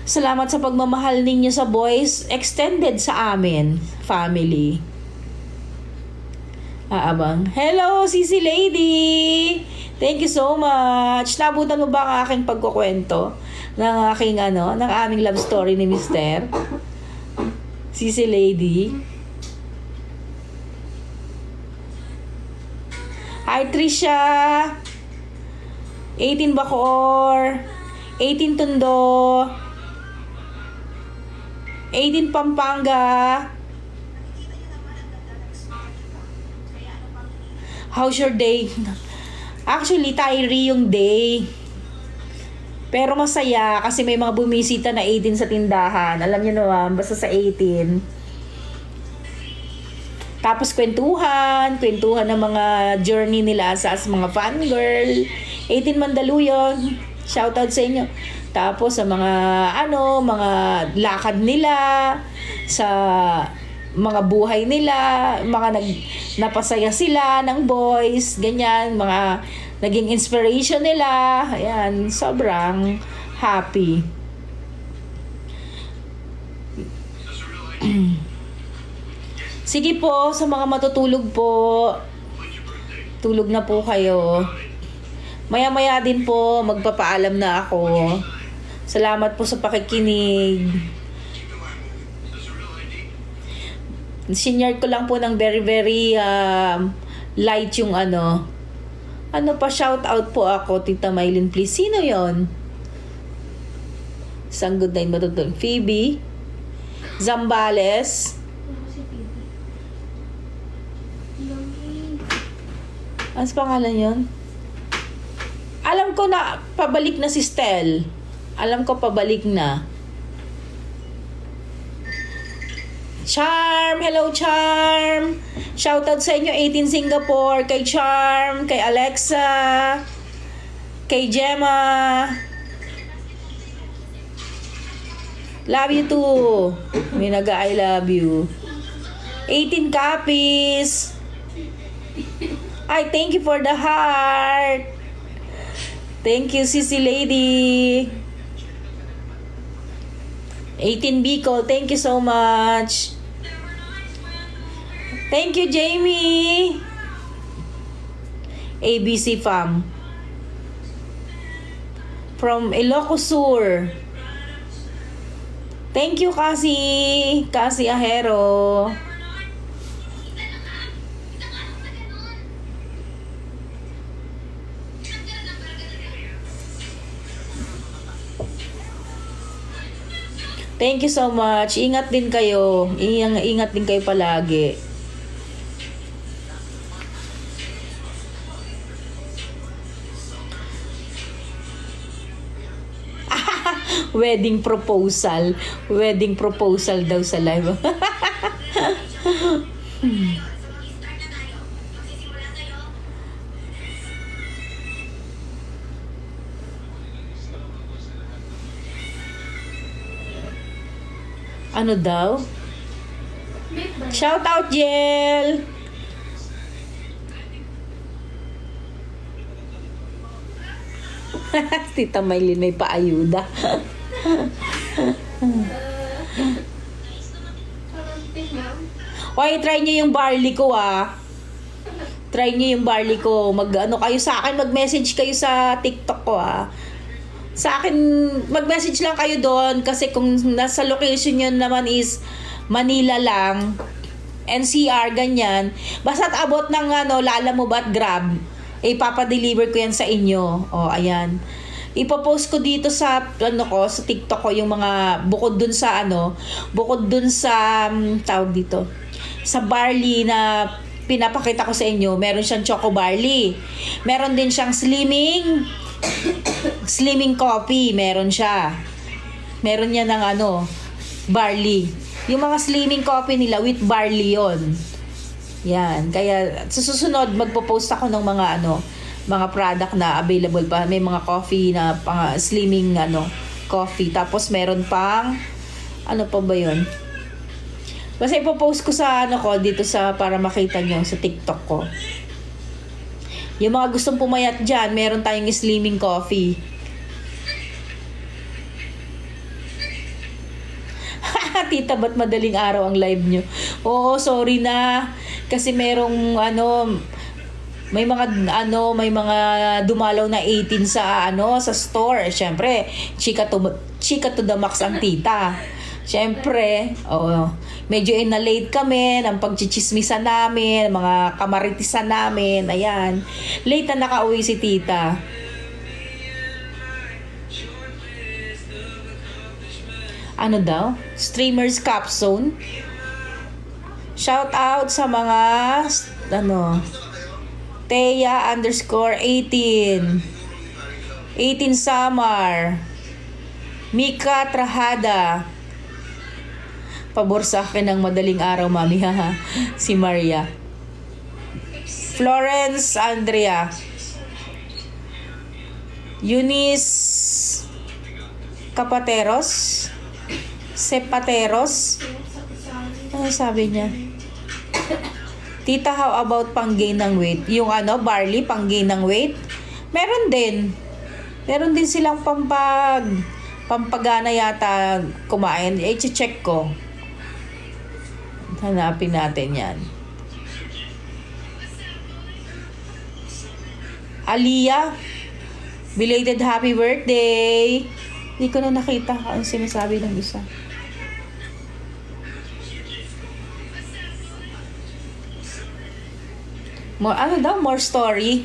Salamat sa pagmamahal ninyo sa boys extended sa amin, family. Aabang. Hello, Sisi Lady. Thank you so much. Nabutan mo ba ang aking pagkukwento ng aming love story ni Mr. Sisi Lady? Hi, Trisha. 18 Bacoor. 18 Tondo. 18 Pampanga. How's your day? Actually, Tyree yung day. Pero masaya kasi may mga bumisita na 18 sa tindahan. Alam niyo naman, basta sa 18. Tapos kwentuhan ng mga journey nila sa mga fangirl. 18 Mandaluyong. Shoutout sa inyo. Tapos sa mga mga lakad nila, sa mga buhay nila, napasaya sila ng boys, ganyan, mga naging inspiration nila. Ayan, sobrang happy. Sige po, sa mga matutulog po, tulog na po kayo. Maya-maya din po, magpapaalam na ako. Salamat po sa pakikinig. Sinare ko lang po ng very very light yung ano. Ano pa, shout out po ako, Tita Maylin, please. Sino yon? Isang good night matutulog. Phoebe Zambales. Ano sa pangalan yon? Alam ko na pabalik na si Stel. Alam ko pabalik na. Charm! Hello, Charm! Shoutout sa inyo, 18 Singapore, kay Charm, kay Alexa, kay Gemma. Love you too. May I love you. 18 copies. Ay, thank you for the heart. Thank you, Sissy Lady. 18 Bicol, thank you so much. Thank you, Jamie. ABC Fam. From Ilocos Sur. Thank you, Kasi Ahero. Thank you so much. Ingat din kayo. Ingat din kayo palagi. Wedding proposal. Wedding proposal daw sa live. Ano daw? Shout out, Jel! Tita Maylin may paayuda. Hoy, try nyo yung barley ko Try nyo yung barley ko. Mag-ano kayo sa akin, mag-message kayo sa TikTok ko Sa akin, mag-message lang kayo doon kasi kung nasa location nyo naman is Manila lang, NCR, ganyan. Basta't abot ng Lalamove at Grab, ipapadeliver ko yan sa inyo. O, ayan. Ipopost ko dito sa sa TikTok ko yung mga bukod dun sa tawag dito, sa barley na pinapakita ko sa inyo. Meron siyang choco barley. Meron din siyang slimming coffee, meron siya. Meron niya ng barley. Yung mga slimming coffee nila with barley yon. Yan. Kaya sa susunod magpo-post ako ng mga mga product na available pa. May mga coffee na slimming coffee. Tapos meron pang pa ba yun? Basta ipo-post ko sa dito sa para makita nyo sa TikTok ko. Yung mga gustong pumayat dyan, meron tayong slimming coffee. Tita, ba't madaling araw ang live nyo? Oo, sorry na. Kasi merong may mga dumalaw na 18 sa sa store. Syempre, chika to the max ang tita. Syempre, medyo na-late kami ng pagchichismisan namin, mga kamaritisan namin, ayan. Late na nakauwi si tita. Ano daw? Streamers Capzone. Shout out sa mga Thea_18 Samar, Mika Trahada. Pabor sa akin ng madaling araw, mami, haha. Si Maria. Florence Andrea. Eunice Capateros. Sepateros. Ano sabi niya? Tita, how about pang-gain ng weight? Yung barley, pang-gain ng weight? Meron din. Meron din silang pampagana yata kumain. I-check ko. Hanapin natin yan. Aliyah, belated happy birthday. Hindi ko na nakita ang sinasabi ng isa. Ano daw? More story?